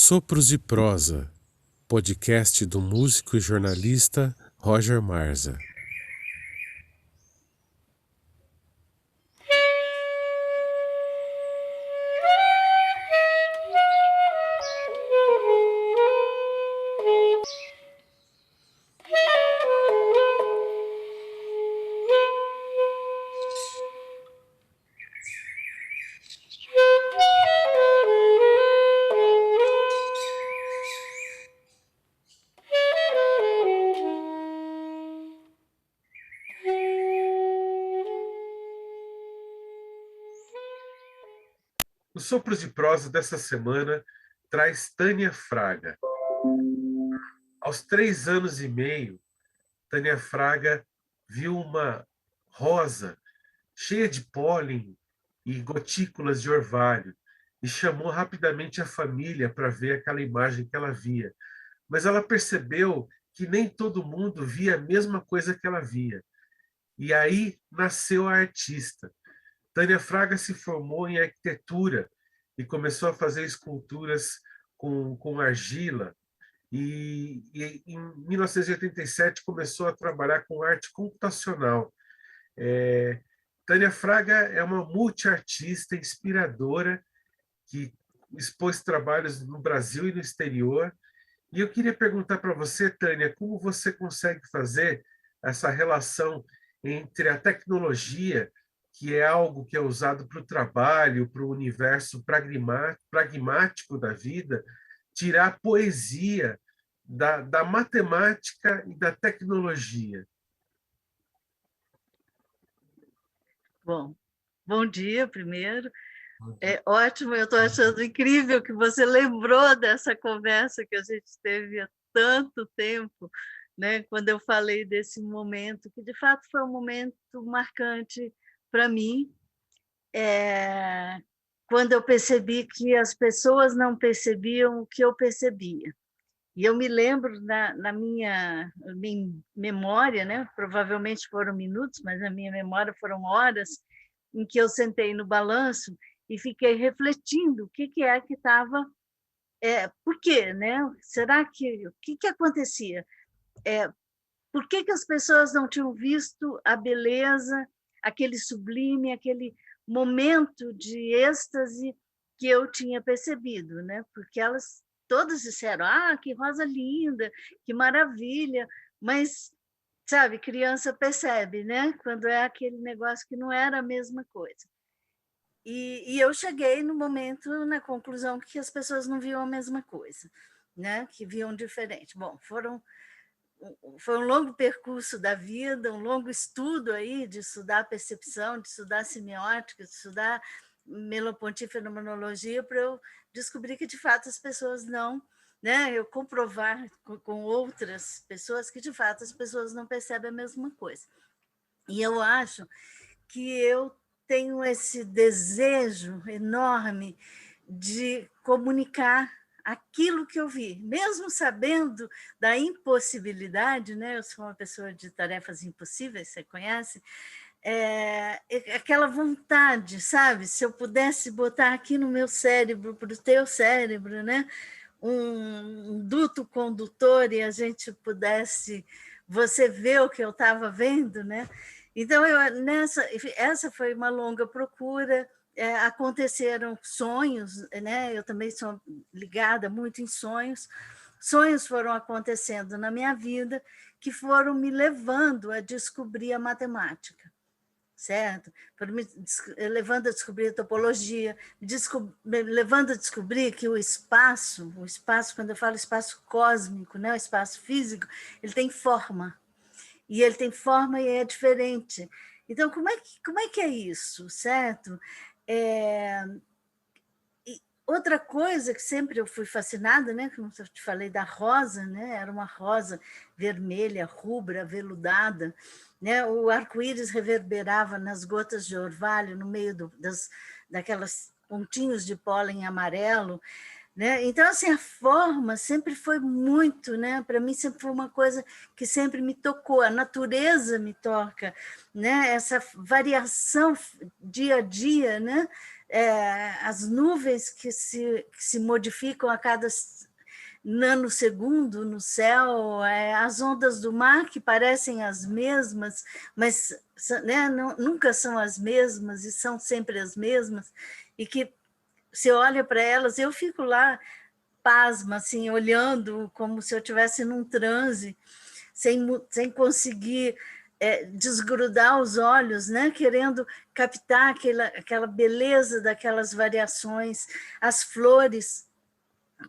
Sopros de Prosa, podcast do músico e jornalista Roger Marza. O Sopros de Prosa dessa semana traz Tânia Fraga. Aos 3 anos e meio, Tânia Fraga viu uma rosa cheia de pólen e gotículas de orvalho e chamou rapidamente a família para ver aquela imagem que ela via. Mas ela percebeu que nem todo mundo via a mesma coisa que ela via. E aí nasceu a artista. Tânia Fraga se formou em arquitetura e começou a fazer esculturas com argila. E em 1987 começou a trabalhar com arte computacional. Tânia Fraga é uma multiartista inspiradora que expôs trabalhos no Brasil e no exterior. E eu queria perguntar para você, Tânia, como você consegue fazer essa relação entre a tecnologia, que é algo que é usado para o trabalho, para o universo pragmático da vida, tirar a poesia da matemática e da tecnologia? Bom dia primeiro. É ótimo, eu estou achando incrível que você lembrou dessa conversa que a gente teve há tanto tempo, né? Quando eu falei desse momento, que de fato foi um momento marcante para mim, quando eu percebi que as pessoas não percebiam o que eu percebia. E eu me lembro na minha memória, né? Provavelmente foram minutos, mas na minha memória foram horas, em que eu sentei no balanço e fiquei refletindo o que é que estava... por quê? Né? Será que... O que acontecia? Por que as pessoas não tinham visto a beleza, aquele sublime, aquele momento de êxtase que eu tinha percebido? Né? Porque elas todas disseram, que rosa linda, que maravilha, mas, sabe, criança percebe, né? Quando é aquele negócio que não era a mesma coisa. E eu cheguei no momento, na conclusão, que as pessoas não viam a mesma coisa, né? Que viam diferente. Bom, foi um longo percurso da vida, um longo estudo aí de estudar percepção, de estudar semiótica, de estudar Merleau-Ponty fenomenologia, para eu descobrir que, de fato, as pessoas não... Né? Eu comprovar com outras pessoas que, de fato, as pessoas não percebem a mesma coisa. E eu acho que eu tenho esse desejo enorme de comunicar aquilo que eu vi, mesmo sabendo da impossibilidade, né? Eu sou uma pessoa de tarefas impossíveis, você conhece? Aquela vontade, sabe? Se eu pudesse botar aqui no meu cérebro, para o teu cérebro, né? Um duto condutor e a gente pudesse... Você ver o que eu estava vendo, né? Então, essa foi uma longa procura. Aconteceram sonhos, né? Eu também sou ligada muito em sonhos. Sonhos foram acontecendo na minha vida que foram me levando a descobrir a matemática, certo? Foram me levando a descobrir a topologia, me levando a descobrir que o espaço, quando eu falo espaço cósmico, né? O espaço físico, ele tem forma. E ele tem forma e é diferente. Então, como é que é isso, certo? Outra coisa que sempre eu fui fascinada, né? Como eu te falei da rosa, né? Era uma rosa vermelha, rubra, aveludada, né? O arco-íris reverberava nas gotas de orvalho, no meio daquelas pontinhos de pólen amarelo. Né? Então, assim, a forma sempre foi muito, né? Para mim sempre foi uma coisa que sempre me tocou, a natureza me toca, né? Essa variação dia a dia, né? as nuvens que se modificam a cada nanosegundo no céu, as ondas do mar que parecem as mesmas, mas, né, nunca são as mesmas e são sempre as mesmas, e que você olha para elas, eu fico lá pasma, assim, olhando como se eu estivesse num transe, sem conseguir desgrudar os olhos, né? Querendo captar aquela beleza daquelas variações, as flores,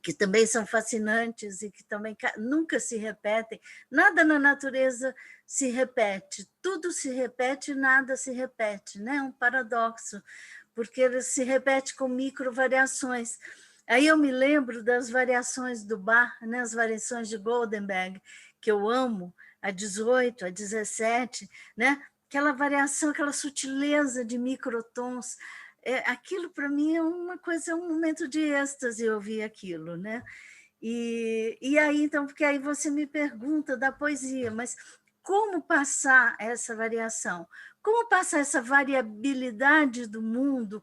que também são fascinantes e que também nunca se repetem. Nada na natureza se repete, tudo se repete e nada se repete, né? É um paradoxo, porque ele se repete com microvariações. Aí eu me lembro das variações do Bach, né? As variações de Goldenberg, que eu amo, a 18, a 17, né? Aquela variação, aquela sutileza de microtons, aquilo para mim é uma coisa, é um momento de êxtase ouvir aquilo, né? E aí, então, porque aí você me pergunta da poesia, mas como passar essa variação? Como passar essa variabilidade do mundo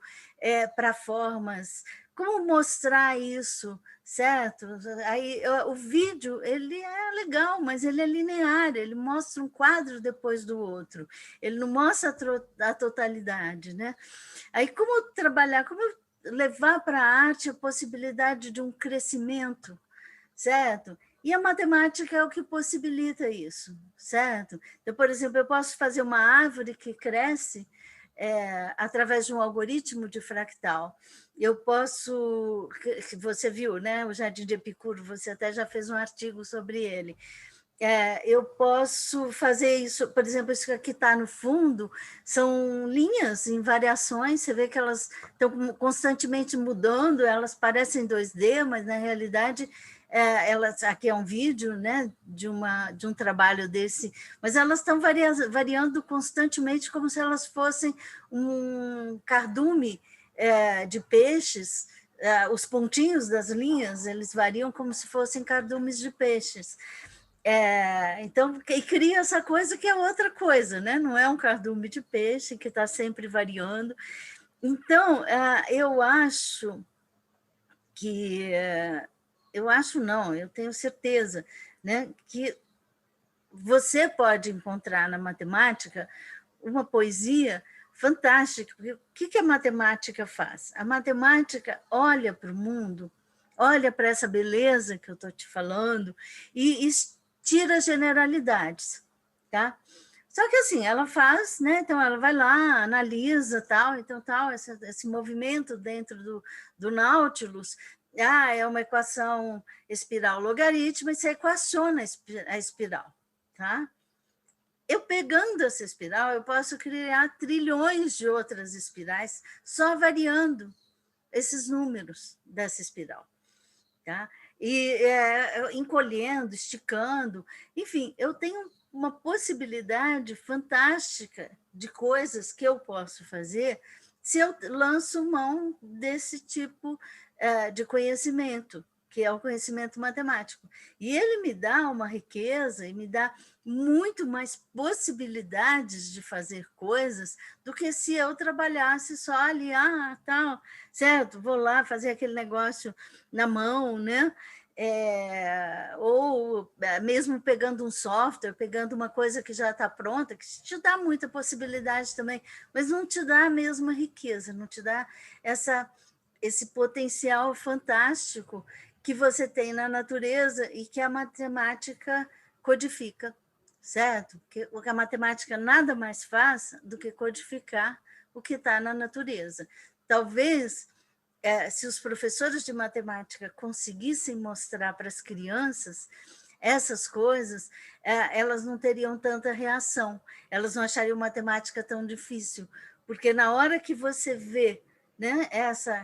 para formas? Como mostrar isso, certo? Aí, o vídeo ele é legal, mas ele é linear, ele mostra um quadro depois do outro, ele não mostra a totalidade, né? Aí, como trabalhar, como levar para a arte a possibilidade de um crescimento, certo? E a matemática é o que possibilita isso, certo? Então, por exemplo, eu posso fazer uma árvore que cresce através de um algoritmo de fractal. Eu posso, que você viu, né? O Jardim de Epicuro, você até já fez um artigo sobre ele. Eu posso fazer isso, por exemplo, isso que está no fundo, são linhas em variações, você vê que elas estão constantemente mudando, elas parecem 2D, mas na realidade, elas, aqui é um vídeo, né, de um trabalho desse, mas elas estão variando constantemente como se elas fossem um cardume de peixes, os pontinhos das linhas, eles variam como se fossem cardumes de peixes. Então, e cria essa coisa que é outra coisa, né? Não é um cardume de peixe que está sempre variando. Então, eu acho que... eu acho não, eu tenho certeza, né, que você pode encontrar na matemática uma poesia fantástica, porque o que a matemática faz? A matemática olha para o mundo, olha para essa beleza que eu estou te falando e tira generalidades, tá? Só que assim, ela faz, né? Então ela vai lá, analisa tal, então tal, esse movimento dentro do Nautilus, é uma equação espiral logarítmica, e você equaciona a espiral, tá? Eu pegando essa espiral, eu posso criar trilhões de outras espirais só variando esses números dessa espiral, tá? E encolhendo, esticando, enfim, eu tenho uma possibilidade fantástica de coisas que eu posso fazer se eu lanço mão desse tipo de conhecimento, que é o conhecimento matemático. E ele me dá uma riqueza e me dá muito mais possibilidades de fazer coisas do que se eu trabalhasse só ali, tal, certo, vou lá fazer aquele negócio na mão, né? Ou mesmo pegando um software, pegando uma coisa que já está pronta, que te dá muita possibilidade também, mas não te dá a mesma riqueza, não te dá esse potencial fantástico que você tem na natureza e que a matemática codifica, certo? O que a matemática nada mais faz do que codificar o que está na natureza. Talvez, se os professores de matemática conseguissem mostrar para as crianças essas coisas, elas não teriam tanta reação, elas não achariam matemática tão difícil, porque na hora que você vê, né,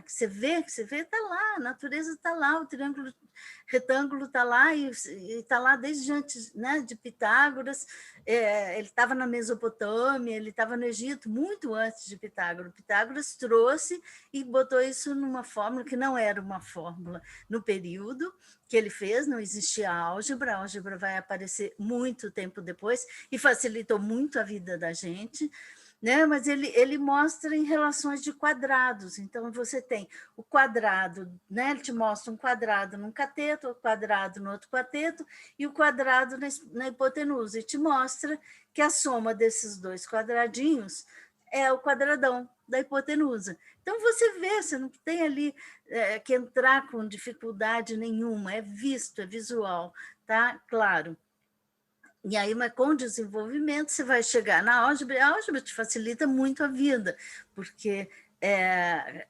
que você vê, está lá, a natureza está lá, o triângulo retângulo está lá e está lá desde antes, né, de Pitágoras. Ele estava na Mesopotâmia, ele estava no Egito muito antes de Pitágoras. Pitágoras trouxe e botou isso numa fórmula que não era uma fórmula. No período que ele fez, não existia álgebra, a álgebra vai aparecer muito tempo depois e facilitou muito a vida da gente. né? Mas ele mostra em relações de quadrados. Então, você tem o quadrado, né? Ele te mostra um quadrado num cateto, o quadrado no outro cateto e o quadrado na hipotenusa. E te mostra que a soma desses dois quadradinhos é o quadradão da hipotenusa. Então, você vê, você não tem ali que entrar com dificuldade nenhuma, é visto, é visual, tá? Claro. E aí, mas com o desenvolvimento, você vai chegar na álgebra, e a álgebra te facilita muito a vida, porque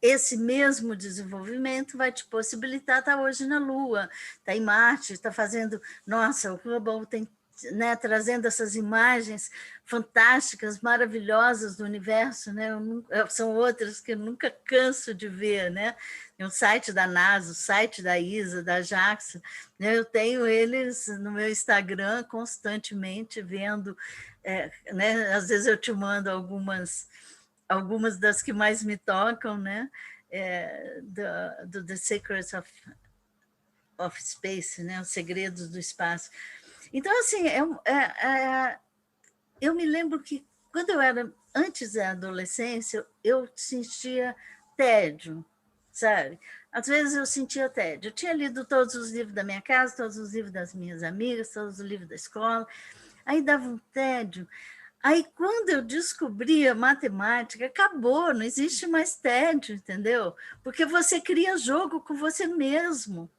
esse mesmo desenvolvimento vai te possibilitar estar hoje na Lua, estar em Marte, estar fazendo... Nossa, o Hubble tem, né, trazendo essas imagens fantásticas, maravilhosas do universo, né? São outras que eu nunca canso de ver, né? Tem o site da NASA, o site da ISA, da JAXA, né? Eu tenho eles no meu Instagram constantemente vendo, né? Às vezes eu te mando algumas das que mais me tocam, né? Do The Secrets of Space, né? Os segredos do espaço. Então, assim, eu me lembro que quando eu era antes da adolescência, eu sentia tédio, sabe? Às vezes eu sentia tédio. Eu tinha lido todos os livros da minha casa, todos os livros das minhas amigas, todos os livros da escola, aí dava um tédio. Aí, quando eu descobri a matemática, acabou, não existe mais tédio, entendeu? Porque você cria jogo com você mesmo,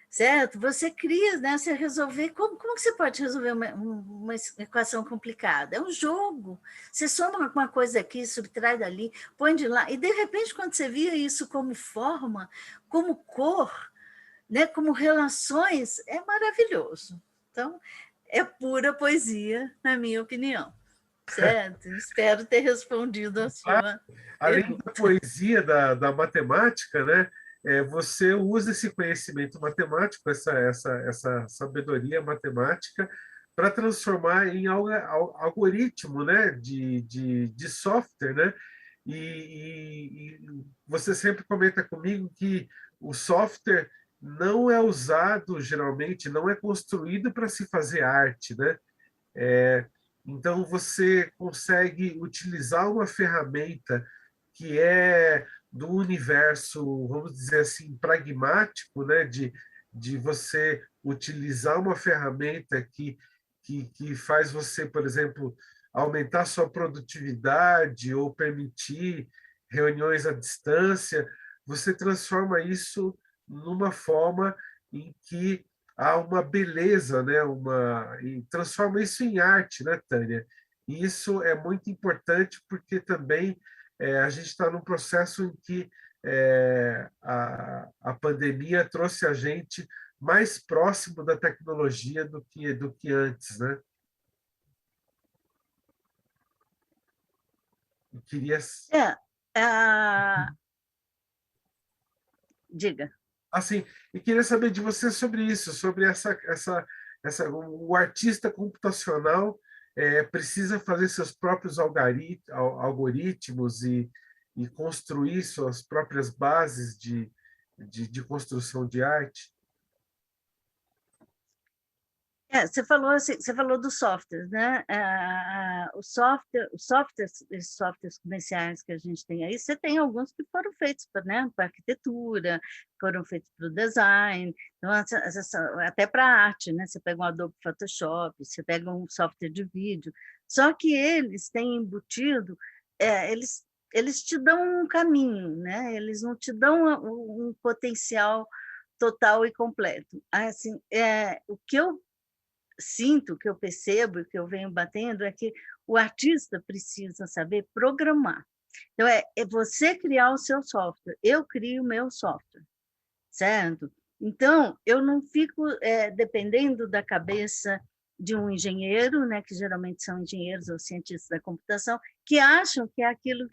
certo? Você cria, né? Você resolver... Como que você pode resolver uma equação complicada? É um jogo. Você soma uma coisa aqui, subtrai dali, põe de lá, e, de repente, quando você via isso como forma, como cor, né? Como relações, é maravilhoso. Então, é pura poesia, na minha opinião. Certo? Espero ter respondido a sua Além da pergunta. poesia da matemática, né, você usa esse conhecimento matemático, essa sabedoria matemática, para transformar em algoritmo, né, de software, né? E você sempre comenta comigo que o software não é usado, geralmente, não é construído para se fazer arte, né? Então, você consegue utilizar uma ferramenta que é do universo, vamos dizer assim, pragmático, né? De você utilizar uma ferramenta que faz você, por exemplo, aumentar sua produtividade ou permitir reuniões à distância, você transforma isso numa forma em que há uma beleza, né? E transforma isso em arte, né, Tânia? E isso é muito importante porque também a gente está num processo em que a pandemia trouxe a gente mais próximo da tecnologia do que antes, né? Eu queria, Diga. assim, e queria saber de você sobre isso, sobre o artista computacional precisa fazer seus próprios algoritmos e construir suas próprias bases de construção de arte. Você falou dos softwares, né? Esses softwares comerciais que a gente tem aí, você tem alguns que foram feitos para, né, para arquitetura, foram feitos para o design, então, até para arte, né? Você pega um Adobe Photoshop, você pega um software de vídeo, só que eles têm embutido, eles te dão um caminho, né? Eles não te dão um potencial total e completo. Assim, o que eu sinto, que eu percebo, que eu venho batendo, é que o artista precisa saber programar. Então, é você criar o seu software, eu crio o meu software, certo? Então, eu não fico dependendo da cabeça de um engenheiro, né, que geralmente são engenheiros ou cientistas da computação, que acham que é aquilo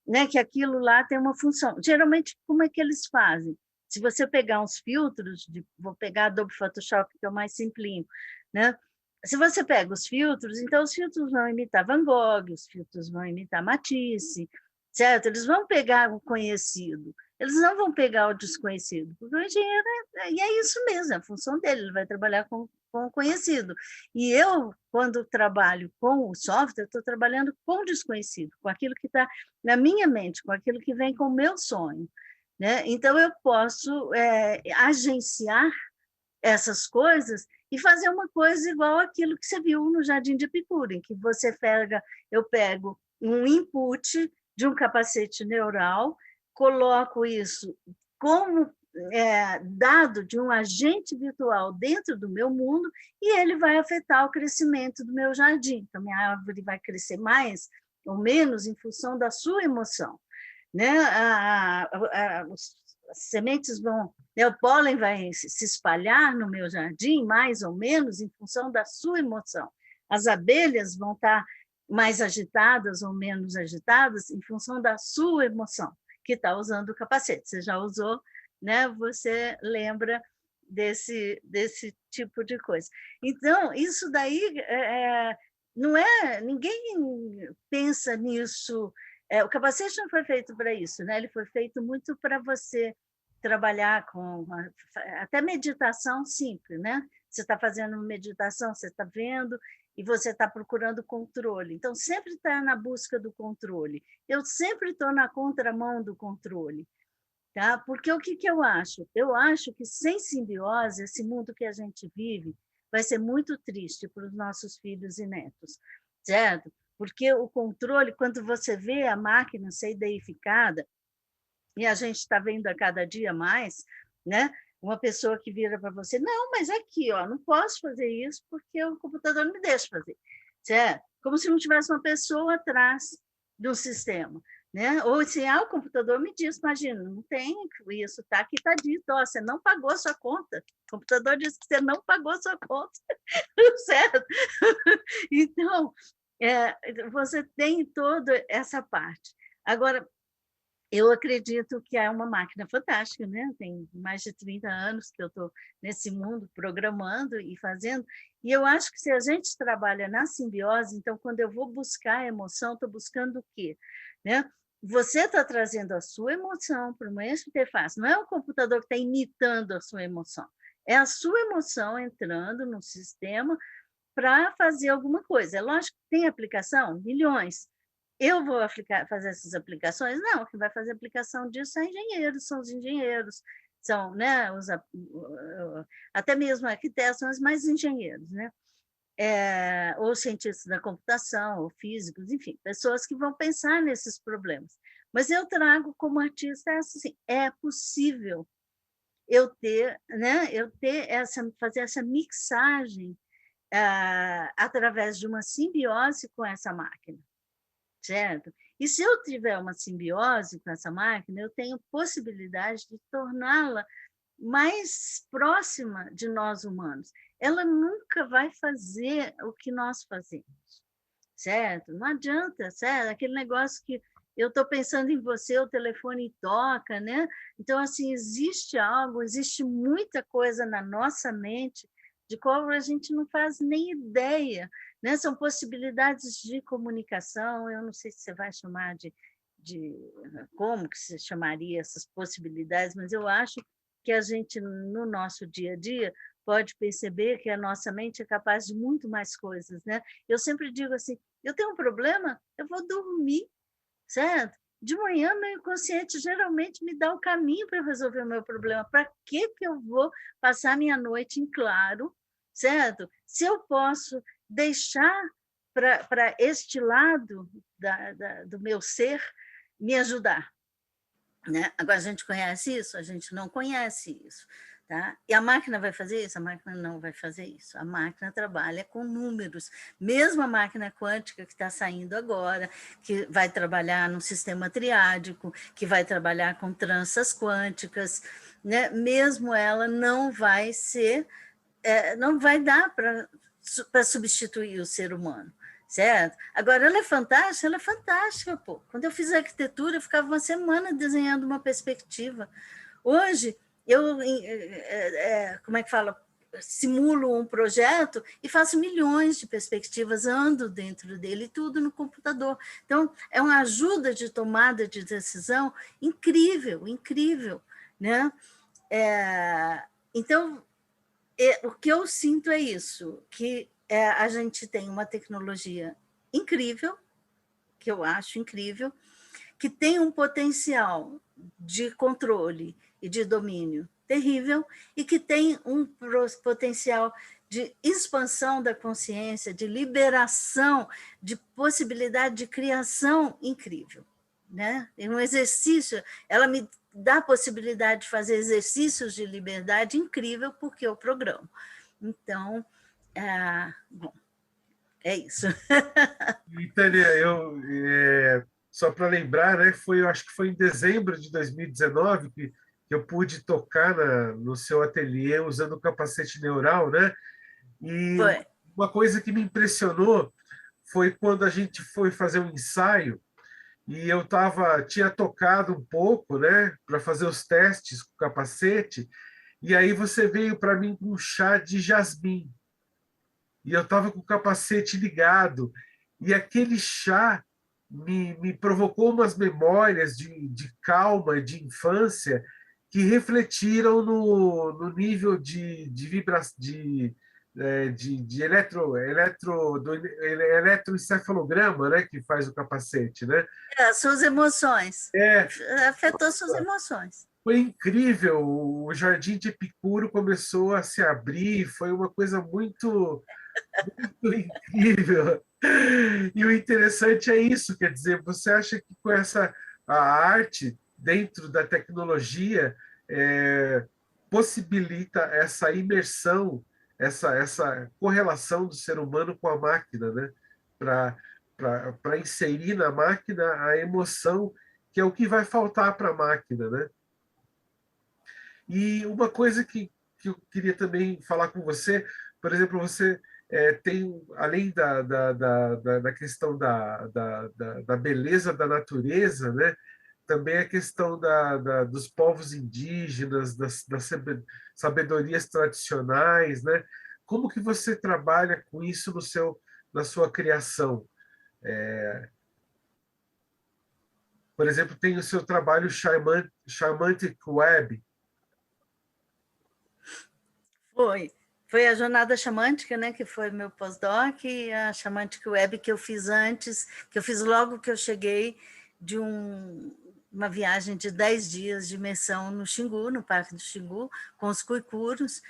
né, que aquilo lá tem uma função. Geralmente, como é que eles fazem? Se você pegar uns filtros, vou pegar Adobe Photoshop, que é o mais simplinho, né? Se você pega os filtros, então os filtros vão imitar Van Gogh, os filtros vão imitar Matisse, certo? Eles vão pegar o conhecido, eles não vão pegar o desconhecido, porque o engenheiro e é isso mesmo, é a função dele, ele vai trabalhar com com o conhecido. E eu, quando trabalho com o software, estou trabalhando com o desconhecido, com aquilo que está na minha mente, com aquilo que vem com o meu sonho, né? Então, eu posso agenciar essas coisas e fazer uma coisa igual aquilo que você viu no Jardim de Epicuro, em que eu pego um input de um capacete neural, coloco isso como dado de um agente virtual dentro do meu mundo e ele vai afetar o crescimento do meu jardim. Então, minha árvore vai crescer mais ou menos em função da sua emoção, né? As sementes vão, né? O pólen vai se espalhar no meu jardim mais ou menos em função da sua emoção. As abelhas vão estar mais agitadas ou menos agitadas em função da sua emoção, que está usando o capacete. Você já usou, né? Você lembra desse tipo de coisa. Então, isso daí não é... Ninguém pensa nisso. O capacete não foi feito para isso, né? Ele foi feito muito para você trabalhar com até meditação simples, né? Você está fazendo meditação, você está vendo e você está procurando controle. Então, sempre está na busca do controle. Eu sempre estou na contramão do controle. Tá? Porque o que eu acho? Eu acho que sem simbiose, esse mundo que a gente vive vai ser muito triste para os nossos filhos e netos, certo? Porque o controle, quando você vê a máquina ser deificada, e a gente está vendo a cada dia mais, né? Uma pessoa que vira para você, não, mas aqui, ó, não posso fazer isso porque o computador não me deixa fazer, certo? Como se não tivesse uma pessoa atrás do sistema, né? Ou assim, o computador me diz, imagina, não tem isso, tá aqui, está dito, ó, você não pagou a sua conta, o computador diz que você não pagou a sua conta, certo? Então, você tem toda essa parte. Agora, eu acredito que é uma máquina fantástica, né? Tem mais de 30 anos que eu estou nesse mundo programando e fazendo, e eu acho que se a gente trabalha na simbiose, então, quando eu vou buscar a emoção, estou buscando o quê? Né? Você está trazendo a sua emoção para uma interface, não é o computador que está imitando a sua emoção, é a sua emoção entrando no sistema para fazer alguma coisa. É lógico que tem aplicação, milhões. Eu vou fazer essas aplicações? Não, quem vai fazer a aplicação disso é engenheiros, são os engenheiros, são, né, até mesmo arquitetos, mas mais engenheiros, né? Ou cientistas da computação, ou físicos, enfim, pessoas que vão pensar nesses problemas. Mas eu trago como artista assim, é possível eu ter, né, fazer essa mixagem através de uma simbiose com essa máquina, certo? E se eu tiver uma simbiose com essa máquina, eu tenho possibilidade de torná-la mais próxima de nós humanos. Ela nunca vai fazer o que nós fazemos, certo? Não adianta, certo? Aquele negócio que eu estou pensando em você, o telefone toca, né? Então, assim, existe muita coisa na nossa mente de qual a gente não faz nem ideia, né? São possibilidades de comunicação, eu não sei se você vai chamar de como que se chamaria essas possibilidades, mas eu acho que a gente, no nosso dia a dia, pode perceber que a nossa mente é capaz de muito mais coisas, né? Eu sempre digo assim, eu tenho um problema, eu vou dormir, certo? De manhã, meu inconsciente geralmente me dá o caminho para resolver o meu problema. Para que eu vou passar minha noite em claro, certo? Se eu posso deixar para este lado do meu ser me ajudar, né? Agora, a gente conhece isso? A gente não conhece isso. Tá? E a máquina vai fazer isso? A máquina não vai fazer isso. A máquina trabalha com números. Mesmo a máquina quântica que está saindo agora, que vai trabalhar no sistema triádico, que vai trabalhar com tranças quânticas, né? Mesmo ela não vai não vai dar para substituir o ser humano. Certo? Agora, ela é fantástica, pô. Quando eu fiz a arquitetura, eu ficava uma semana desenhando uma perspectiva. Hoje, eu, como é que fala? Simulo um projeto e faço milhões de perspectivas, ando dentro dele, tudo no computador. Então, é uma ajuda de tomada de decisão incrível, incrível, né? Então, O que eu sinto é isso, que a gente tem uma tecnologia incrível, que eu acho incrível, que tem um potencial de controle e de domínio terrível, e que tem um potencial de expansão da consciência, de liberação, de possibilidade de criação incrível. Né? É um exercício, ela me dá a possibilidade de fazer exercícios de liberdade incrível, porque eu programo. Então, bom, é isso. E, Tânia, só para lembrar, né, eu acho que foi em dezembro de 2019 que eu pude tocar no seu ateliê usando o capacete neural, né? E Foi. uma coisa que me impressionou foi quando a gente foi fazer um ensaio e tinha tocado um pouco, né, para fazer os testes com o capacete, e aí você veio para mim com um chá de jasmim. E eu estava com o capacete ligado, e aquele chá me provocou umas memórias de calma, de infância, que refletiram no nível de vibração, do eletroencefalograma, né, que faz o capacete, né? Suas emoções. É, Afetou suas emoções. foi incrível. O Jardim de Epicuro começou a se abrir, foi uma coisa muito, muito incrível. E o interessante é isso, quer dizer, você acha que com a arte dentro da tecnologia possibilita essa imersão, essa correlação do ser humano com a máquina, né? Para inserir na máquina a emoção, que é o que vai faltar para a máquina, né? E uma coisa que eu queria também falar com você, por exemplo, você tem, além da questão da beleza da natureza, né, também a questão dos povos indígenas, das sabedorias tradicionais, né? Como que você trabalha com isso na sua criação? Por exemplo, tem o seu trabalho Charmantic Web. Foi a Jornada Xamântica, né, que foi meu pós-doc, e a Xamântica Web que eu fiz antes, que eu fiz logo que eu cheguei de uma viagem de 10 dias de imersão no Xingu, no Parque do Xingu, com os cuicuros,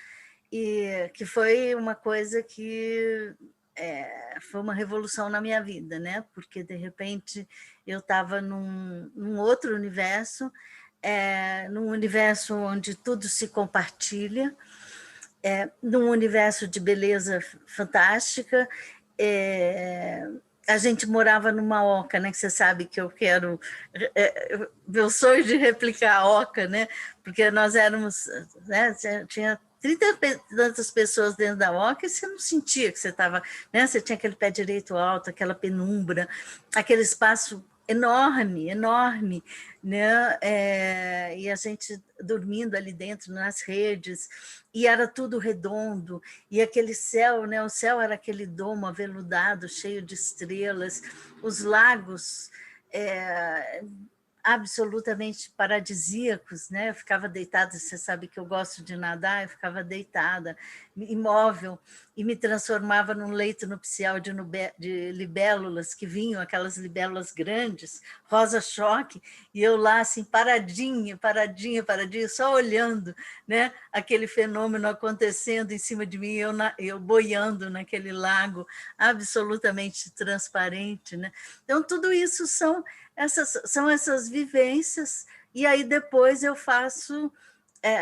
e que foi uma coisa que foi uma revolução na minha vida, né? Porque, de repente, eu estava num outro universo, num universo onde tudo se compartilha, num universo de beleza fantástica. A gente morava numa oca, né? Que você sabe que eu quero... meu sonho de replicar a oca, né? Porque nós éramos... Né? Tinha 30 e tantas pessoas dentro da oca e você não sentia que você estava... Né? Você tinha aquele pé direito alto, aquela penumbra, aquele espaço enorme, enorme, né? E a gente dormindo ali dentro nas redes, e era tudo redondo, e aquele céu, né? O céu era aquele domo aveludado, cheio de estrelas, os lagos absolutamente paradisíacos, né? Eu ficava deitada, você sabe que eu gosto de nadar, eu ficava deitada, imóvel, e me transformava num leito nupcial de libélulas que vinham, aquelas libélulas grandes, rosa-choque, e eu lá assim, paradinha, paradinha, paradinha, só olhando, né? Aquele fenômeno acontecendo em cima de mim, eu boiando naquele lago absolutamente transparente, né? Então, tudo isso são essas vivências, e aí depois eu faço,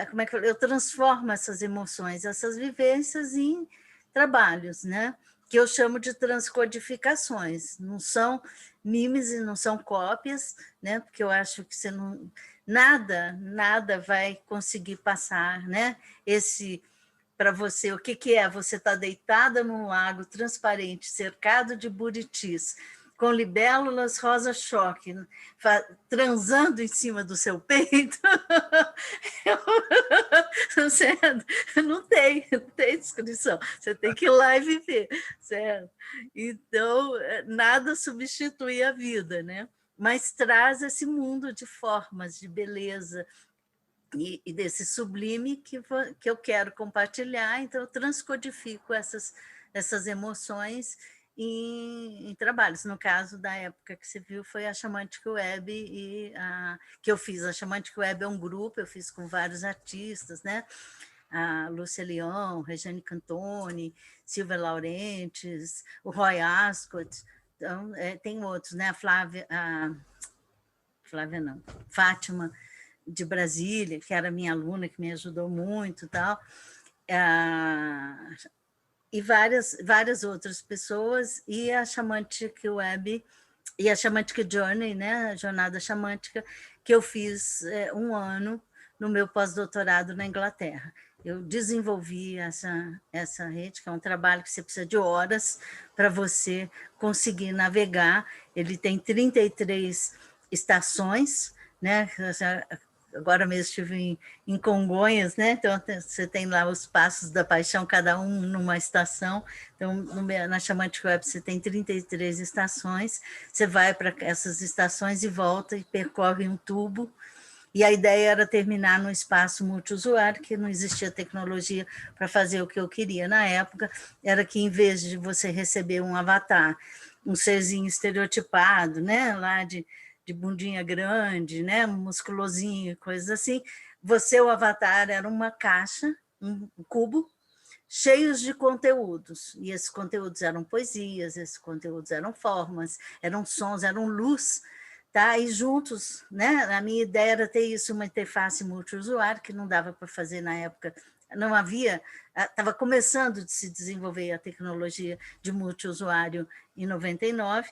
como é que eu transformo essas emoções, essas vivências em trabalhos, né? Que eu chamo de transcodificações, não são mimes e não são cópias, né? Porque eu acho que você não, nada vai conseguir passar, né? Para você, o que é? Você está deitada num lago transparente, cercado de buritis, com libélulas rosa-choque, transando em cima do seu peito. Certo? Não tem descrição. Você tem que ir lá e viver, certo? Então, nada substitui a vida, né? Mas traz esse mundo de formas, de beleza, e desse sublime que eu quero compartilhar, então eu transcodifico essas emoções em trabalhos. No caso da época que você viu, foi a Chamantic Web, que eu fiz. A Chamantic Web é um grupo, eu fiz com vários artistas, né? A Lúcia Leão, Regiane Cantoni, Silvia Laurentes, o Roy Ascot, então, tem outros, né? Flávia não, Fátima, de Brasília, que era minha aluna, que me ajudou muito, tal, e várias outras pessoas, e a Chamantic Web, e a Chamantic Journey, né, a Jornada Chamântica, que eu fiz 1 ano no meu pós-doutorado na Inglaterra. Eu desenvolvi essa rede, que é um trabalho que você precisa de horas para você conseguir navegar. Ele tem 33 estações, né? Agora mesmo estive em Congonhas, né? Então você tem lá os Passos da Paixão, cada um numa estação. Então, na Chamantic Web você tem 33 estações, você vai para essas estações e volta e percorre um tubo. E a ideia era terminar no espaço multiusuário, que não existia tecnologia para fazer o que eu queria na época, era que em vez de você receber um avatar, um serzinho estereotipado, né, lá de bundinha grande, né, musculosinho, coisas assim, o avatar era uma caixa, um cubo, cheios de conteúdos, e esses conteúdos eram poesias, esses conteúdos eram formas, eram sons, eram luz, tá? E juntos, né? A minha ideia era ter isso, uma interface multiusuário, que não dava para fazer na época, não havia, estava começando de se desenvolver a tecnologia de multiusuário em 99,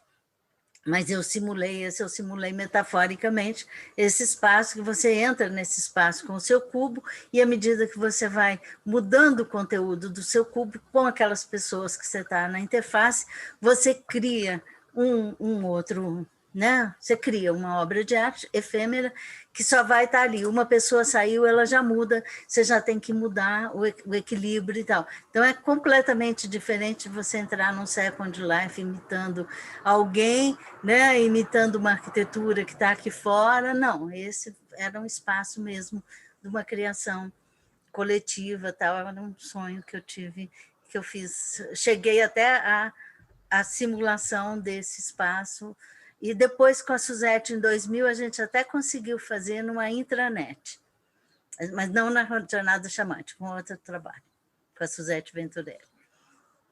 mas eu simulei metaforicamente esse espaço, que você entra nesse espaço com o seu cubo, e à medida que você vai mudando o conteúdo do seu cubo com aquelas pessoas que você está na interface, você cria um outro, né? Você cria uma obra de arte efêmera que só vai estar ali. Uma pessoa saiu, ela já muda, você já tem que mudar o equilíbrio e tal. Então é completamente diferente de você entrar num Second Life imitando alguém, né? Imitando uma arquitetura que está aqui fora. Não, esse era um espaço mesmo de uma criação coletiva, tal. Era um sonho que eu tive, que eu fiz. Cheguei até a simulação desse espaço. E depois, com a Suzete, em 2000, a gente até conseguiu fazer numa intranet, mas não na Jornada Chamântica, com outro trabalho, com a Suzete Venturelli.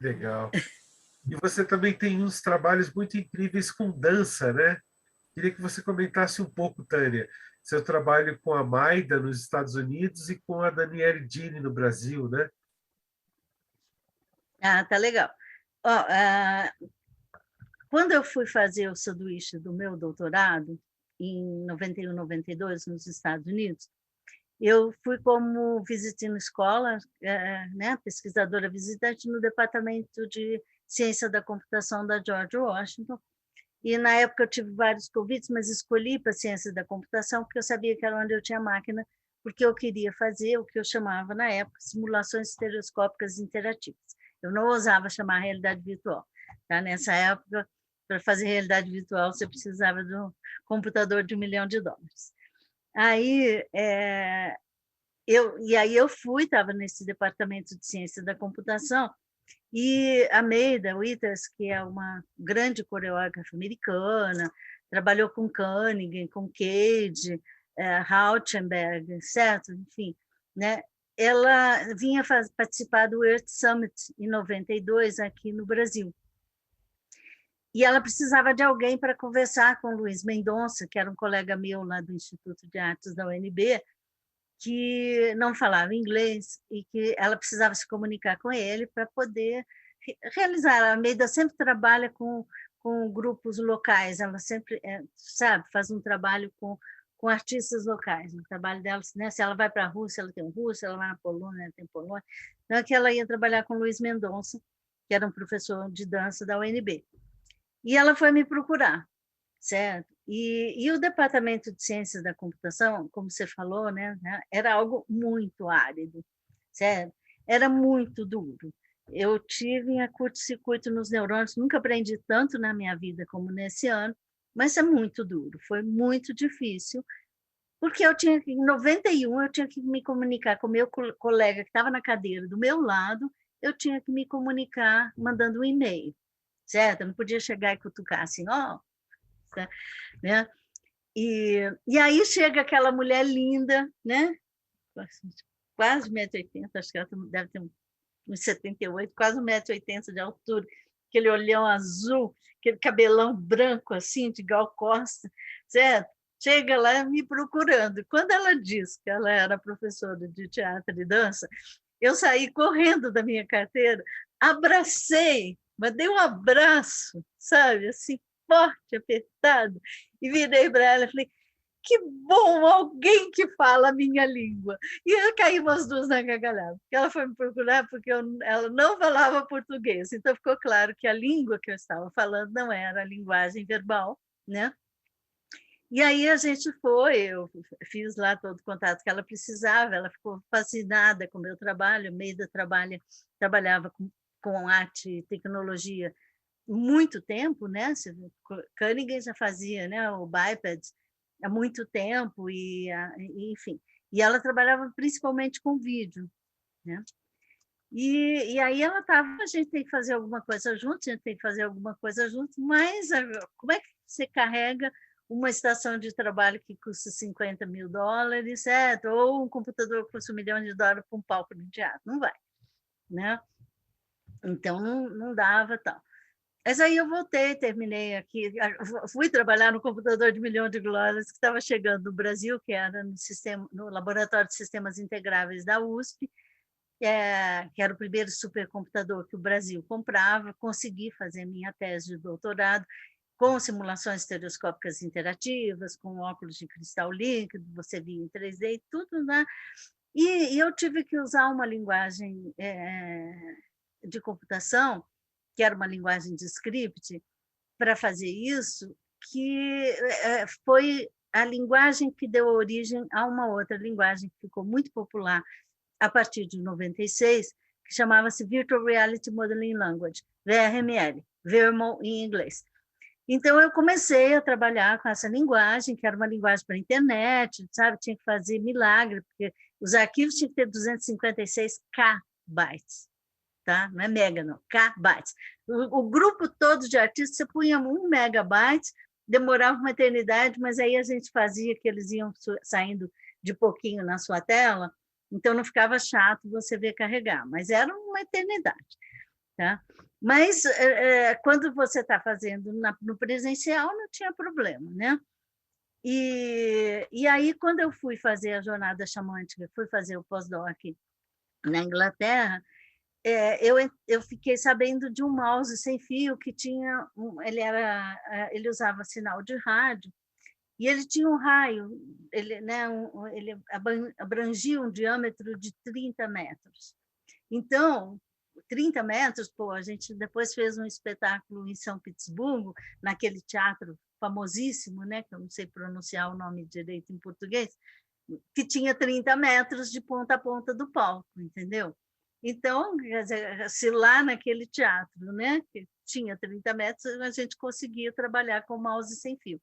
Legal. E você também tem uns trabalhos muito incríveis com dança, né? Queria que você comentasse um pouco, Tânia, seu trabalho com a Maida nos Estados Unidos e com a Danielle Dini no Brasil, né? Ah, tá legal. Ó, quando eu fui fazer o sanduíche do meu doutorado, em 91, 92, nos Estados Unidos, eu fui como visiting escola, né, pesquisadora visitante no Departamento de Ciência da Computação da George Washington, e na época eu tive vários convites, mas escolhi para Ciência da Computação porque eu sabia que era onde eu tinha máquina, porque eu queria fazer o que eu chamava na época simulações estereoscópicas interativas. Eu não ousava chamar realidade virtual. Tá? Nessa época, para fazer realidade virtual, você precisava de um computador de $1 milhão. Aí, eu fui, estava nesse departamento de ciência da computação, e a Maida Withers, que é uma grande coreógrafa americana, trabalhou com Cunningham, com Cage, Rauschenberg, certo? Enfim, né? Ela vinha participar do Earth Summit em 92 aqui no Brasil. E ela precisava de alguém para conversar com o Luiz Mendonça, que era um colega meu lá do Instituto de Artes da UNB, que não falava inglês e que ela precisava se comunicar com ele para poder realizar. A Almeida sempre trabalha com grupos locais, ela sempre, sabe, faz um trabalho com artistas locais. O trabalho dela, né, se ela vai para a Rússia, ela tem um russo, ela vai na Polônia, ela tem Polônia. Então, é que ela ia trabalhar com Luiz Mendonça, que era um professor de dança da UNB. E ela foi me procurar, certo? E o Departamento de Ciências da Computação, como você falou, né, era algo muito árido, certo? Era muito duro. Eu tive a curto-circuito nos neurônios, nunca aprendi tanto na minha vida como nesse ano, mas é muito duro, foi muito difícil, porque em 91, eu tinha que me comunicar com o meu colega que estava na cadeira do meu lado, eu tinha que me comunicar mandando um e-mail, certo? Eu não podia chegar e cutucar assim, ó, né? E aí chega aquela mulher linda, né? Quase 1,80 m, acho que ela deve ter uns 78, quase 1,80 m de altura, aquele olhão azul, aquele cabelão branco, assim, de Gal Costa, certo? Chega lá me procurando. Quando ela disse que ela era professora de teatro e dança, eu saí correndo da minha carteira, abracei, mandei um abraço, sabe, assim, forte, apertado, e virei para ela e falei, que bom, alguém que fala a minha língua. E eu caímos as duas na gargalhada. Ela foi me procurar porque ela não falava português. Então, ficou claro que a língua que eu estava falando não era a linguagem verbal, né? E aí a gente foi, eu fiz lá todo o contato que ela precisava, ela ficou fascinada com o meu trabalho, Meida trabalhava com arte e tecnologia muito tempo, né? Cunningham já fazia, né? O biped há muito tempo enfim. E ela trabalhava principalmente com vídeo, né? E aí ela estava, a gente tem que fazer alguma coisa junto, a gente tem que fazer alguma coisa junto, mas como é que você carrega uma estação de trabalho que custa $50 mil, certo? Ou um computador que custa $1 milhão para um palco de teatro? Não vai, né? Então não dava tal. Mas aí eu voltei, terminei aqui, fui trabalhar no computador de $1 milhão que estava chegando no Brasil, que era no Laboratório de Sistemas Integráveis da USP, que era o primeiro supercomputador que o Brasil comprava, consegui fazer minha tese de doutorado com simulações estereoscópicas interativas, com óculos de cristal líquido, você via em 3D e tudo, né? E eu tive que usar uma linguagem de computação, que era uma linguagem de script, para fazer isso, que foi a linguagem que deu origem a uma outra linguagem que ficou muito popular a partir de 96, que chamava-se Virtual Reality Modeling Language, VRML, VRML em inglês. Então, eu comecei a trabalhar com essa linguagem, que era uma linguagem para a internet, sabe? Tinha que fazer milagre, porque os arquivos tinham que ter 256 kbytes, tá? Não é mega, não, kbytes. O grupo todo de artistas, você punha 1 megabyte, demorava uma eternidade, mas aí a gente fazia que eles iam saindo de pouquinho na sua tela, então não ficava chato você ver carregar, mas era uma eternidade, tá? Mas quando você está fazendo no presencial, não tinha problema, né? E aí, quando eu fui fazer a jornada xamântica, fui fazer o pós-doc na Inglaterra, eu fiquei sabendo de um mouse sem fio que tinha, ele usava sinal de rádio, e ele tinha um raio, ele abrangia um diâmetro de 30 metros. Então, 30 metros, pô, a gente depois fez um espetáculo em São Petersburgo, naquele teatro famosíssimo, né, que eu não sei pronunciar o nome direito em português, que tinha 30 metros de ponta a ponta do palco, entendeu? Então, se lá naquele teatro, né, que tinha 30 metros, a gente conseguia trabalhar com mouse sem fio.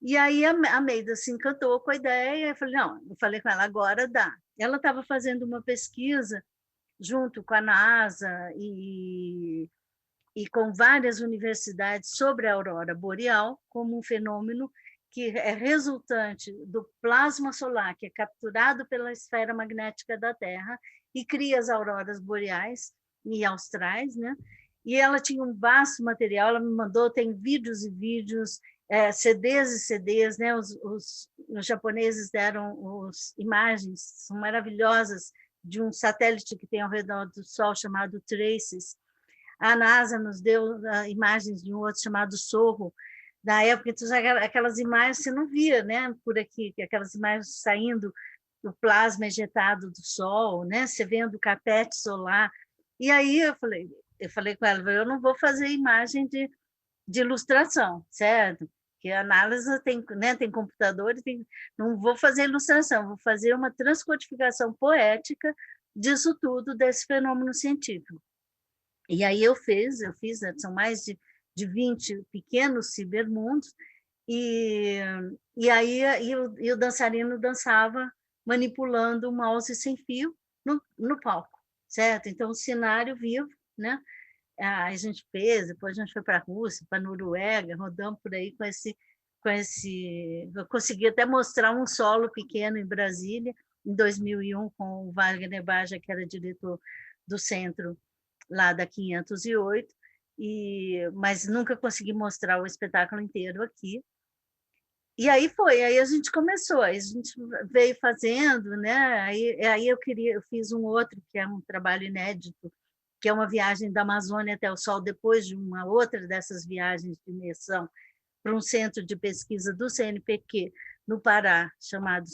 E aí a Meida se encantou com a ideia, eu falei, não, eu falei com ela, agora dá. Ela estava fazendo uma pesquisa junto com a NASA e com várias universidades sobre a aurora boreal, como um fenômeno que é resultante do plasma solar, que é capturado pela esfera magnética da Terra e cria as auroras boreais e austrais, né? E ela tinha um vasto material, ela me mandou, tem vídeos e vídeos, CDs e CDs, né? Os japoneses deram imagens, são maravilhosas, de um satélite que tem ao redor do Sol chamado Traces. A NASA nos deu imagens de um outro chamado Sorro, da época, então, aquelas imagens você não via, né, por aqui, aquelas imagens saindo do plasma ejetado do Sol, né, você vendo o carpete solar. E aí eu falei com ela, eu não vou fazer imagem de ilustração, certo? Que a análise tem, né, tem computador, não vou fazer ilustração, vou fazer uma transcodificação poética disso tudo, desse fenômeno científico. E aí eu fiz, são mais de 20 pequenos cibermundos, E, e aí o dançarino dançava manipulando o mouse sem fio no palco, certo? Então, o cenário vivo, né? A gente fez, depois a gente foi para a Rússia, para a Noruega, rodamos por aí eu consegui até mostrar um solo pequeno em Brasília, em 2001, com o Wagner Baja, que era diretor do centro lá da 508, mas nunca consegui mostrar o espetáculo inteiro aqui. E aí a gente começou, aí a gente veio fazendo, né? Aí eu fiz um outro, que é um trabalho inédito, que é uma viagem da Amazônia até o Sol, depois de uma outra dessas viagens de imersão para um centro de pesquisa do CNPq no Pará, chamado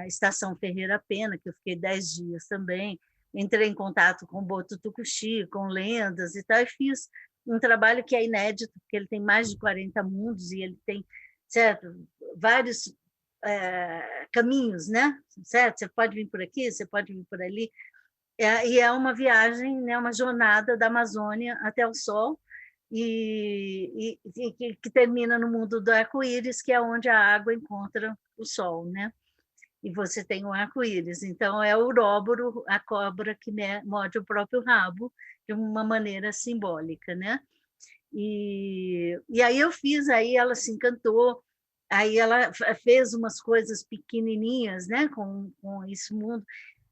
Estação Ferreira Pena, que eu fiquei 10 dias também. Entrei em contato com o Boto Tucuxi, com lendas e tal, e fiz um trabalho que é inédito, porque ele tem mais de 40 mundos e ele tem, certo, vários caminhos, né? Certo? Você pode vir por aqui, você pode vir por ali. E é uma viagem, né, uma jornada da Amazônia até o Sol, que termina no mundo do arco-íris, que é onde a água encontra o Sol, né? E você tem o arco-íris. Então, é o Ouroboros, a cobra que morde o próprio rabo, de uma maneira simbólica, né? E aí eu fiz, aí ela se encantou, aí ela fez umas coisas pequenininhas, né, com esse mundo.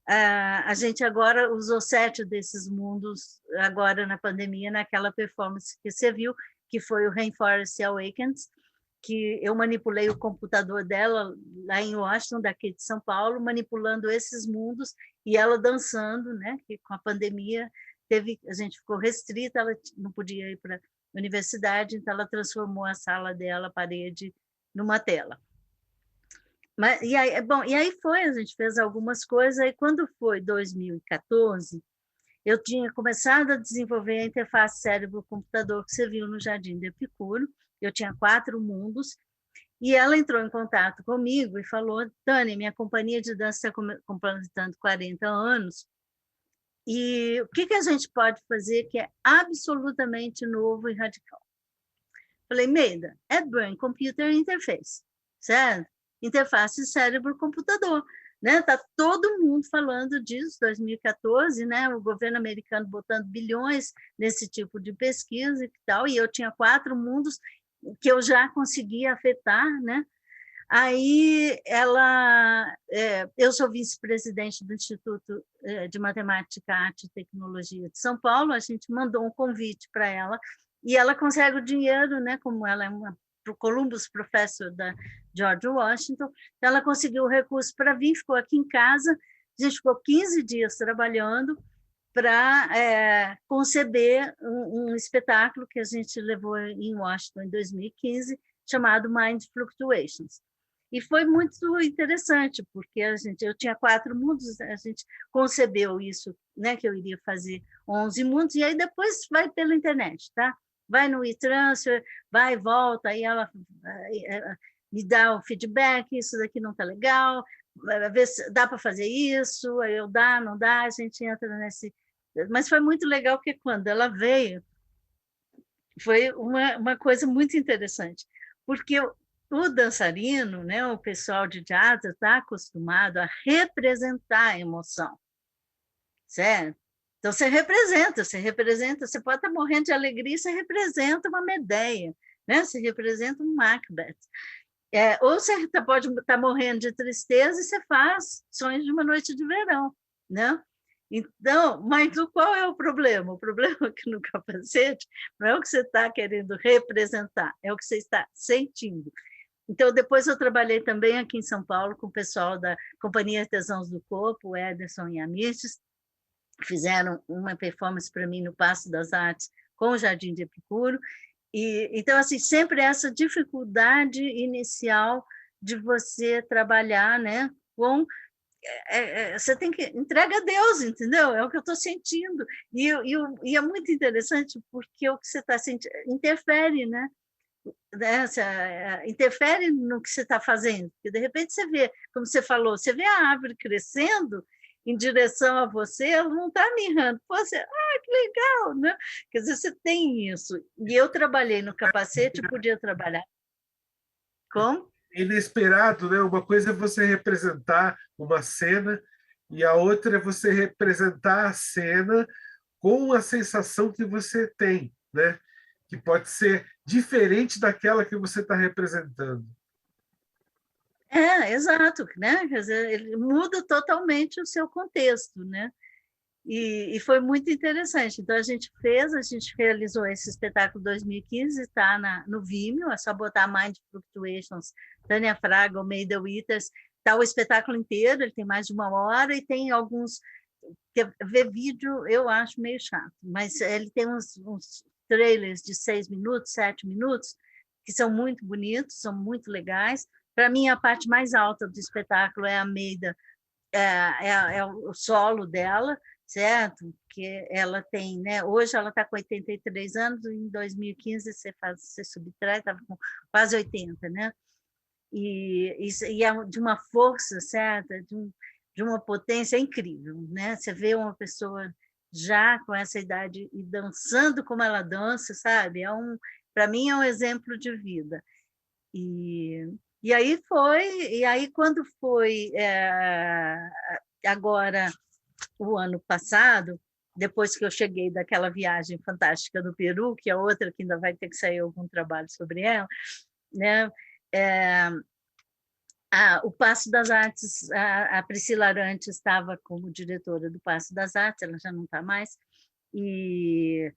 A gente agora usou 7 desses mundos agora na pandemia, naquela performance que você viu, que foi o Rainforest Awakens, que eu manipulei o computador dela lá em Washington, daqui de São Paulo, manipulando esses mundos e ela dançando, né? Que com a pandemia a gente ficou restrita, ela não podia ir para a universidade, então ela transformou a sala dela, a parede, numa tela. E aí a gente fez algumas coisas, aí quando foi 2014, eu tinha começado a desenvolver a interface cérebro-computador que você viu no Jardim do Epicuro, eu tinha 4 mundos, e ela entrou em contato comigo e falou: Tânia, minha companhia de dança está completando 40 anos, e o que a gente pode fazer que é absolutamente novo e radical? Falei, Meida, é Brain Computer Interface, certo? Interface cérebro-computador. Né? Tá todo mundo falando disso, 2014, né? O governo americano botando bilhões nesse tipo de pesquisa e tal, e eu tinha 4 mundos que eu já conseguia afetar, né? Aí eu sou vice-presidente do Instituto de Matemática, Arte e Tecnologia de São Paulo, a gente mandou um convite para ela, e ela consegue o dinheiro, né? Como ela é uma Columbus Professor da George Washington, ela conseguiu o recurso para vir, ficou aqui em casa, a gente ficou 15 dias trabalhando para conceber um espetáculo que a gente levou em Washington em 2015, chamado Mind Fluctuations. E foi muito interessante, porque eu tinha 4 mundos, a gente concebeu isso, né, que eu iria fazer 11 mundos, e aí depois vai pela internet, tá? Vai no e-transfer, vai e volta, aí ela me dá o feedback, isso daqui não está legal, ver se dá para fazer isso, aí eu dá, não dá, a gente entra nesse... Mas foi muito legal, porque quando ela veio, foi uma coisa muito interessante, porque o dançarino, né, o pessoal de teatro está acostumado a representar a emoção, certo? Então, você representa, você pode estar morrendo de alegria, você representa uma Medeia, né? Você representa um Macbeth. Ou você pode estar morrendo de tristeza e você faz Sonhos de uma Noite de Verão, né? Então, mas qual é o problema? O problema é que no capacete não é o que você está querendo representar, é o que você está sentindo. Então, depois eu trabalhei também aqui em São Paulo com o pessoal da Companhia Artesãos do Corpo, o Ederson e a Mirtes, fizeram uma performance para mim no Paço das Artes com o Jardim de Epicuro. Então, assim, sempre essa dificuldade inicial de você trabalhar, né, com... você tem que entrega a Deus, entendeu? É o que eu estou sentindo. E é muito interessante porque o que você está sentindo interfere, né? Interfere no que você está fazendo. Porque, de repente, você vê, como você falou, você vê a árvore crescendo em direção a você, ela não está mirrando. Você, que legal, né? Quer dizer, você tem isso. E eu trabalhei no capacete, podia trabalhar Como? Inesperado, né? Uma coisa é você representar uma cena e a outra é você representar a cena com a sensação que você tem, né? Que pode ser diferente daquela que você está representando. Exato, né? Quer dizer, ele muda totalmente o seu contexto, né? E foi muito interessante. Então, a gente realizou esse espetáculo 2015, está no Vimeo, é só botar Mind Fluctuations, Tânia Fraga, Almeida Withers, está o espetáculo inteiro, ele tem mais de 1 hora, e tem alguns... Ver vídeo eu acho meio chato, mas ele tem uns trailers de 6 minutos, 7 minutos, que são muito bonitos, são muito legais. Para mim, a parte mais alta do espetáculo é a Almeida, é o solo dela, certo? Que ela tem, né? Hoje ela está com 83 anos, em 2015 você subtrai, estava com quase 80, né? E é de uma força, certa, de uma potência incrível, né? Você vê uma pessoa já com essa idade e dançando como ela dança, sabe? Para mim é um exemplo de vida. E aí quando foi agora o ano passado, depois que eu cheguei daquela viagem fantástica do Peru, que é outra que ainda vai ter que sair algum trabalho sobre ela, né? O Paço das Artes, a Priscila Arantes estava como diretora do Paço das Artes, ela já não está mais, e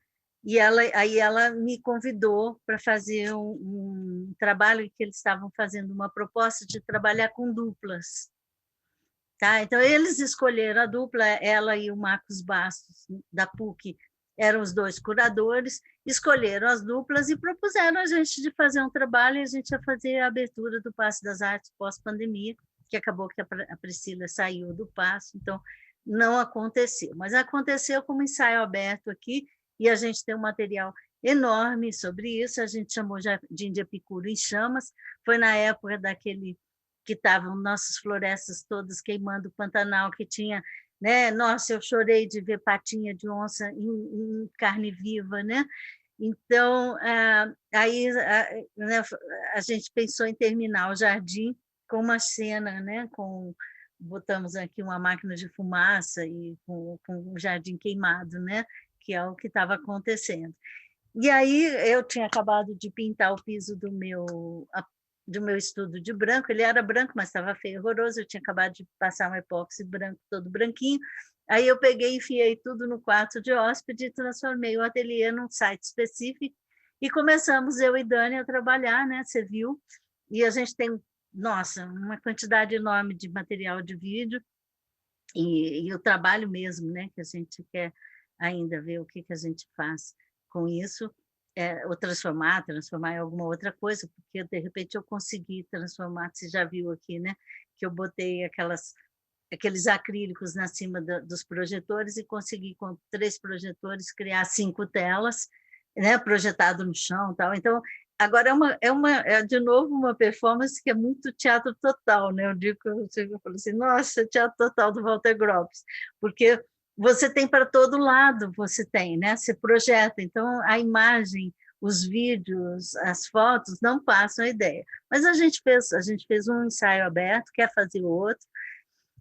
aí ela me convidou para fazer um trabalho que eles estavam fazendo, uma proposta de trabalhar com duplas. Tá? Então, eles escolheram a dupla, ela e o Marcos Bastos, da PUC, eram os 2 curadores, escolheram as duplas e propuseram a gente de fazer um trabalho, e a gente ia fazer a abertura do Paço das Artes pós-pandemia, que acabou que a Priscila saiu do Paço, então não aconteceu. Mas aconteceu como ensaio aberto aqui, e a gente tem um material enorme sobre isso, a gente chamou de Índia Picuro em Chamas, foi na época daquele que estavam nossas florestas todas queimando o Pantanal, que tinha, né? Nossa, eu chorei de ver patinha de onça em carne viva, né? Então, aí né, a gente pensou em terminar o jardim com uma cena, né? Botamos aqui uma máquina de fumaça e com um jardim queimado, né? Que é o que estava acontecendo. E aí eu tinha acabado de pintar o piso do meu estudo de branco, ele era branco, mas estava feio, horroroso, eu tinha acabado de passar um epóxi branco, todo branquinho, aí eu peguei e enfiei tudo no quarto de hóspede e transformei o ateliê num site específico, e começamos, eu e Dani, a trabalhar, né? Você viu, e a gente tem, nossa, uma quantidade enorme de material de vídeo, e o trabalho mesmo, né? Que a gente quer ainda ver o que a gente faz com isso, ou transformar em alguma outra coisa, porque de repente eu consegui transformar, você já viu aqui, né? Que eu botei aqueles acrílicos na cima dos projetores e consegui, com 3 projetores, criar 5 telas, né? Projetado no chão, tal. Então, agora é de novo uma performance que é muito teatro total, né? Eu falo assim, nossa, teatro total do Walter Gropius, porque você tem para todo lado, você tem, né? Você projeta, então a imagem, os vídeos, as fotos não passam a ideia. Mas a gente fez um ensaio aberto, quer fazer outro,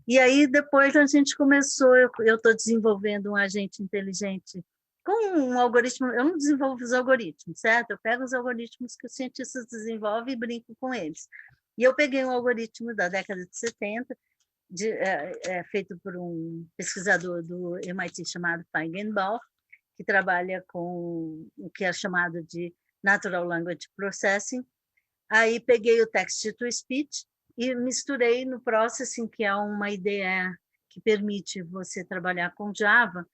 e aí depois a gente começou, eu estou desenvolvendo um agente inteligente com um algoritmo, eu não desenvolvo os algoritmos, certo? Eu pego os algoritmos que os cientistas desenvolvem e brinco com eles. E eu peguei um algoritmo da década de 70, feito por um pesquisador do MIT chamado Feigenbaum, que trabalha com o que é chamado de Natural Language Processing. Aí peguei o Text-to-Speech e misturei no Processing, que é uma ideia que permite você trabalhar com Java,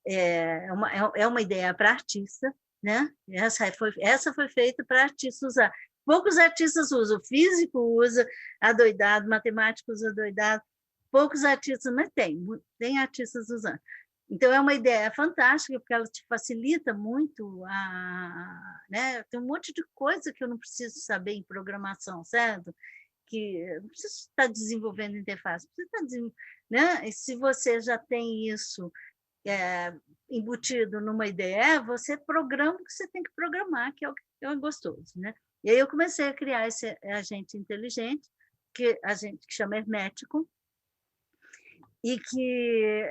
é uma ideia para artista, né? Essa foi feita para artista usar. Poucos artistas usam, o físico usa adoidado, matemático usa adoidado, poucos artistas, mas tem artistas usando. Então, é uma ideia fantástica, porque ela te facilita muito, né? Tem um monte de coisa que eu não preciso saber em programação, certo? Que não preciso estar desenvolvendo interface, né? E se você já tem isso embutido numa IDE, você programa o que você tem que programar, que é o que é gostoso, né? E aí eu comecei a criar esse agente inteligente, que a gente que chama hermético, e que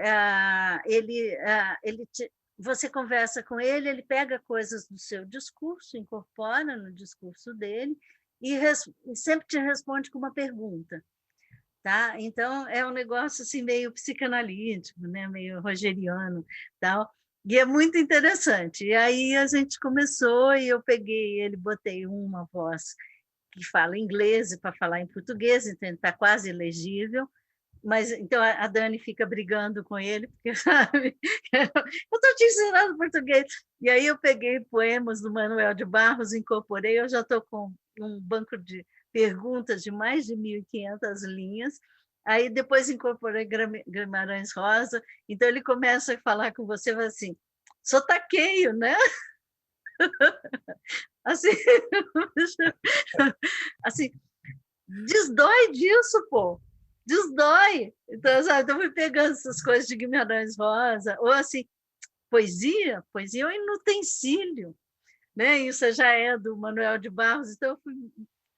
você conversa com ele, ele pega coisas do seu discurso, incorpora no discurso dele e sempre te responde com uma pergunta. Tá? Então, é um negócio assim, meio psicanalítico, né? Meio rogeriano, tal. E é muito interessante. E aí a gente começou e eu peguei ele, botei uma voz que fala inglês para falar em português, então ele está quase legível. Mas então a Dani fica brigando com ele, porque sabe, eu estou te ensinando português. E aí eu peguei poemas do Manuel de Barros, incorporei, eu já estou com um banco de perguntas de mais de 1.500 linhas. Aí depois incorporei Guimarães Rosa, então ele começa a falar com você, vai assim, sotaqueio, né? Assim, assim, desdói disso, pô. Desdói. Então, sabe, eu fui pegando essas coisas de Guimarães Rosa, ou assim, poesia é um inutensílio, né? Isso já é do Manuel de Barros, então eu fui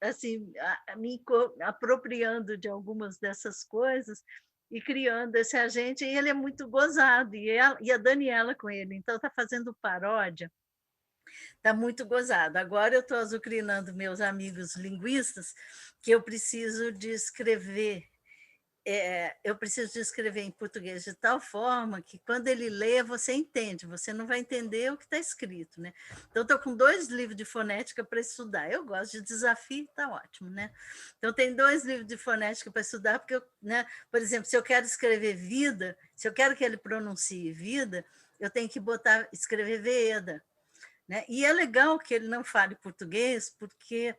assim, me apropriando de algumas dessas coisas e criando esse agente, e ele é muito gozado, e a Daniela com ele, então está fazendo paródia. Está muito gozado. Agora eu estou azucrinando meus amigos linguistas que eu preciso de escrever. Eu preciso de escrever em português de tal forma que, quando ele lê, você entende, você não vai entender o que está escrito. Né? Então, estou com 2 livros de fonética para estudar. Eu gosto de desafio, está ótimo. Né? Então, tem 2 livros de fonética para estudar, porque, né, por exemplo, se eu quero escrever vida, se eu quero que ele pronuncie vida, eu tenho que escrever Veda. Né? E é legal que ele não fale português, porque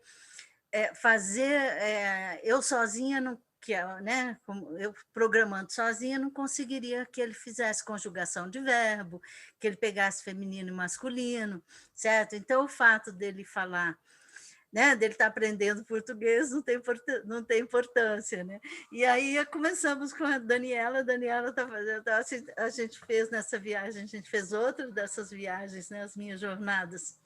eu sozinha não, né, eu programando sozinha, não conseguiria que ele fizesse conjugação de verbo, que ele pegasse feminino e masculino, certo? Então, o fato dele falar, né, dele estar aprendendo português não tem importância, né? E aí começamos com a Daniela está fazendo, assim, a gente fez nessa viagem, a gente fez outra dessas viagens, né, as minhas jornadas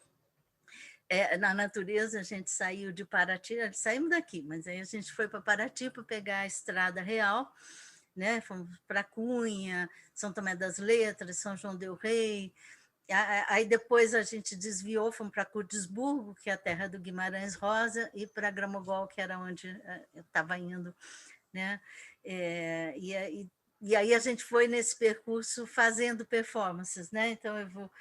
na natureza. A gente saiu de Paraty, saímos daqui, mas aí a gente foi para Paraty para pegar a Estrada Real, né? Fomos para Cunha, São Tomé das Letras, São João del Rei. Aí depois a gente desviou, fomos para Curtisburgo, que é a terra do Guimarães Rosa, e para Gramogol, que era onde eu estava indo. Né? E aí a gente foi nesse percurso fazendo performances. Né? Então eu vou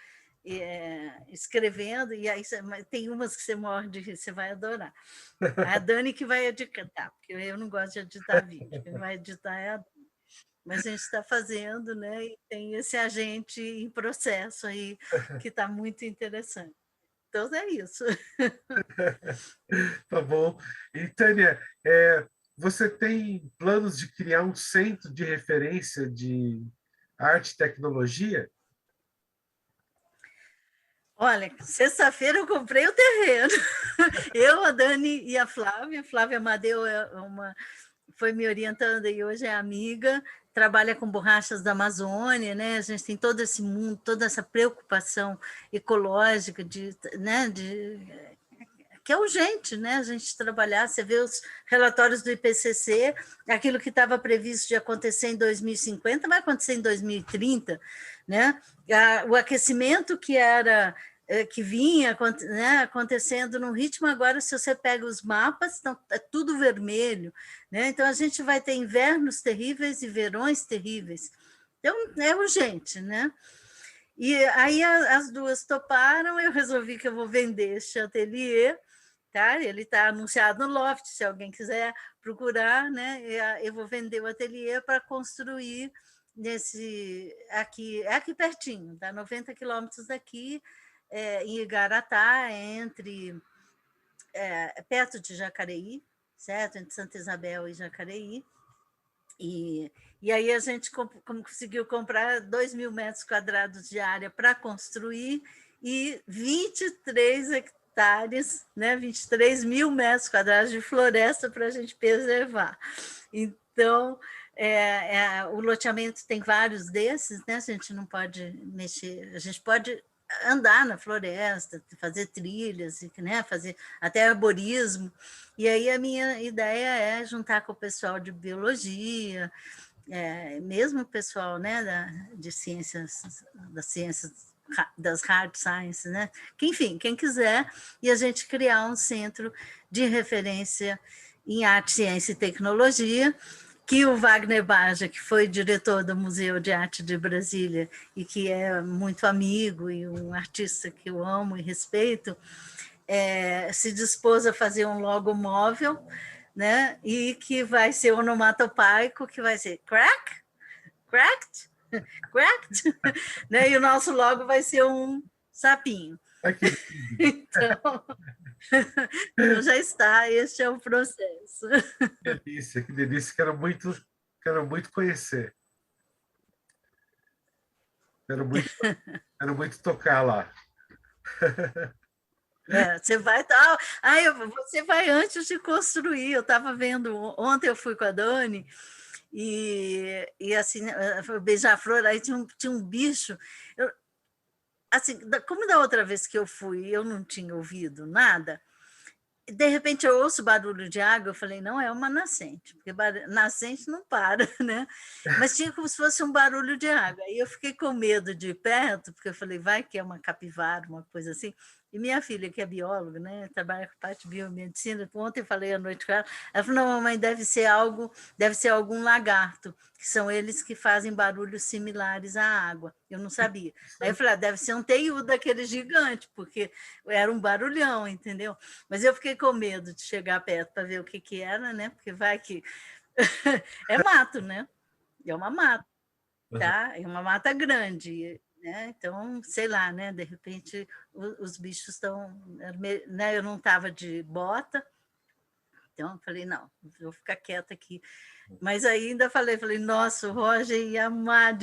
escrevendo, e aí tem umas que você morde, você vai adorar. A Dani que vai editar, porque eu não gosto de editar vídeo, quem vai editar é a Dani. Mas a gente está fazendo, né? E tem esse agente em processo aí que está muito interessante. Então é isso. Tá bom. E, Tânia, você tem planos de criar um centro de referência de arte e tecnologia? Olha, sexta-feira eu comprei o terreno. Eu, a Dani e a Flávia Amadeu foi me orientando e hoje é amiga, trabalha com borrachas da Amazônia, né? A gente tem todo esse mundo, toda essa preocupação ecológica né? Que é urgente, né? A gente trabalhar. Você vê os relatórios do IPCC, aquilo que estava previsto de acontecer em 2050 vai acontecer em 2030, né? O aquecimento que vinha, né, acontecendo num ritmo, agora, se você pega os mapas, é tudo vermelho. Né? Então, a gente vai ter invernos terríveis e verões terríveis. Então, é urgente. Né? E aí as duas toparam, eu resolvi que eu vou vender este ateliê. Tá? Ele está anunciado no Loft, se alguém quiser procurar, né? Eu vou vender o ateliê para construir aqui pertinho, tá? 90 quilômetros daqui, em Igaratá, perto de Jacareí, certo? Entre Santa Isabel e Jacareí. E aí a gente conseguiu comprar 2.000 metros quadrados de área para construir e 23 hectares, né, 23 mil metros quadrados de floresta para a gente preservar. Então, o loteamento tem vários desses, né? A gente não pode mexer, a gente pode andar na floresta, fazer trilhas, né, fazer até arborismo. E aí a minha ideia é juntar com o pessoal de biologia, mesmo o pessoal, né, de ciências, das hard sciences, né? Que, enfim, quem quiser, e a gente criar um centro de referência em arte, ciência e tecnologia, que o Wagner Baja, que foi diretor do Museu de Arte de Brasília e que é muito amigo e um artista que eu amo e respeito, se dispôs a fazer um logo móvel, né? E que vai ser onomatopaico, que vai ser crack, cracked, cracked, né? E o nosso logo vai ser um sapinho. Então, então já está, este é o processo. Que delícia, quero muito conhecer. Quero muito tocar lá. Você vai você vai antes de construir. Eu estava vendo, ontem eu fui com a Dani, e assim, foi beija-flor, aí tinha um bicho. Assim, como da outra vez que eu fui, eu não tinha ouvido nada, de repente eu ouço barulho de água, eu falei, não é uma nascente, porque nascente não para, né? Mas tinha como se fosse um barulho de água. Aí eu fiquei com medo de ir perto, porque eu falei, vai que é uma capivara, uma coisa assim. E minha filha, que é bióloga, né, trabalha com parte de biomedicina, ontem eu falei à noite com ela, ela falou, não, mamãe, deve ser algum lagarto, que são eles que fazem barulhos similares à água. Eu não sabia. Aí eu falei, deve ser um teiu daquele gigante, porque era um barulhão, entendeu? Mas eu fiquei com medo de chegar perto para ver o que era, né? Porque vai que é mato, né? É uma mata, tá? É uma mata grande, né? Então, sei lá, né? De repente os bichos estão, né? Eu não estava de bota, então eu falei, não, vou ficar quieta aqui. Mas ainda falei, nossa, o Roger ia amar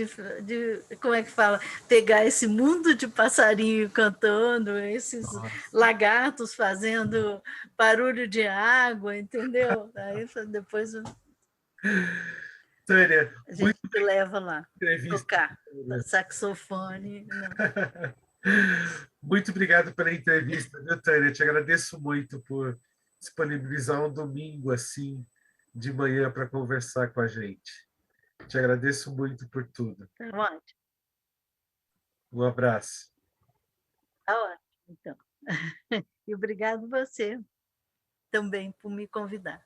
como é que fala, pegar esse mundo de passarinho cantando, esses lagartos fazendo barulho de água, entendeu? Aí depois Tânia, a gente te leva lá, entrevista. tocar saxofone. Muito obrigado pela entrevista, viu, Tânia? Te agradeço muito por disponibilizar um domingo assim de manhã para conversar com a gente. Te agradeço muito por tudo. Tá ótimo. Um abraço. Tá ótimo, então. E obrigado você também por me convidar.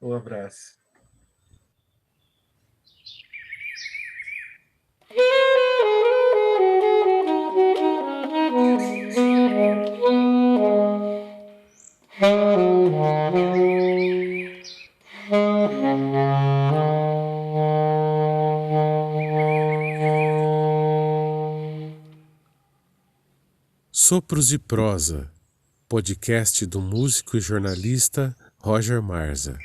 Um abraço. Sopros e Prosa, podcast do músico e jornalista Roger Marza.